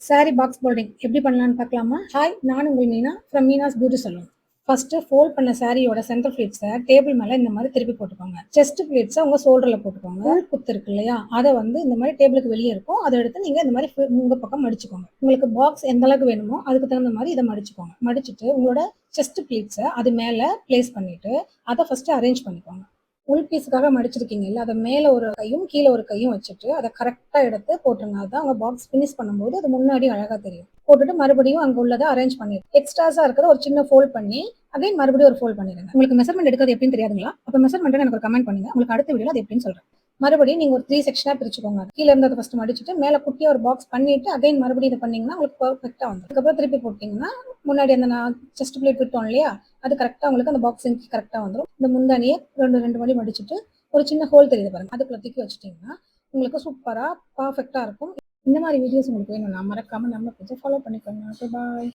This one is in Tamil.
சாரி பாக்ஸ் போல்டிங் எப்படி பண்ணலான்னு பார்க்கலாமா? ஹாய், நான் உங்கள் Meena from Meena's beauty salon. First fold பண்ண சாரியோட சென்டர் ஃபிளீட்ஸை டேபிள் மேல இந்த மாதிரி திருப்பி போட்டுக்கோங்க. செஸ்ட் ஃபிளீட்ஸை உங்க ஷோல்டர்ல போட்டுக்கோங்க. உள் குத்து இருக்கு இல்லையா, அதை வந்து இந்த மாதிரி டேபிளுக்கு வெளியே இருக்கும், அதை எடுத்து நீங்க இந்த மாதிரி உங்க பக்கம் மடிச்சுக்கோங்க. உங்களுக்கு பாக்ஸ் எந்த அளவுக்கு வேணுமோ அதுக்கு தகுந்த மாதிரி இதை மடிச்சுக்கோங்க. மடிச்சுட்டு உங்களோட செஸ்ட் ஃபிளீட்ஸை அது மேல பிளேஸ் பண்ணிட்டு அதை ஃபர்ஸ்ட் அரேஞ்ச் பண்ணிக்கோங்க. உள் பீஸுக்காக மடிச்சிருக்கீங்கல்ல, அதை மேல ஒரு கையும் கீழே ஒரு கையும் வச்சுட்டு அதை கரெக்டா எடுத்து போட்டுருங்க. அதான் உங்க பாக்ஸ் ஃபினிஷ் பண்ணும்போது அது முன்னாடி அழகா தெரியும். போட்டுட்டு மறுபடியும் அங்க உள்ளதை அரேஞ்ச் பண்ணிடுங்க. எக்ஸ்ட்ராஸா இருக்கிறத ஒரு சின்ன ஃபோல்ட் பண்ணி அகைன் மறுபடியும் ஒரு ஃபோல்ட் பண்ணிடுங்க. உங்களுக்கு மெஷர்மெண்ட் எடுக்கிறது எப்படின்னு தெரியாதுங்களா? அப்ப மெஷர்மெண்ட் எனக்கு ஒரு கமெண்ட் பண்ணுங்க. உங்களுக்கு அடுத்த வீடியோல அது எப்படின்னு சொல்றேன். மறுபடியும் நீங்க ஒரு 3 செக்ஷனா பிரிச்சுக்கோங்க. கீழ இருந்து அதை ஃபர்ஸ்ட் மடிச்சுட்டு மேல குட்டியா ஒரு பாக்ஸ் பண்ணிட்டு அகைன் மறுபடியும் இதை பண்ணீங்கன்னா உங்களுக்கு பெர்ஃபெக்ட்டா வந்துடும். அதுக்கப்புறம் திருப்பி போட்டீங்கன்னா முன்னாடி அந்த நான் செஸ்ட் பிளேட் விட்டோம் இல்லையா, அது கரெக்டா உங்களுக்கு அந்த பாக்ஸ் கரெக்டா வந்துடும். இந்த முந்தானியை ரெண்டு ரெண்டு மணி மடிச்சுட்டு ஒரு சின்ன ஹோல் தெரியுது பாருங்க, அதுக்குள்ள தூக்கி வச்சுட்டீங்கன்னா உங்களுக்கு சூப்பரா பர்ஃபெக்ட்டா இருக்கும். இந்த மாதிரி வீடியோஸ் உங்களுக்கு வேணும்னா மறக்காம நம்ம பேஜை ஃபாலோ பண்ணிக்கோங்க. ஓகே, பாய்.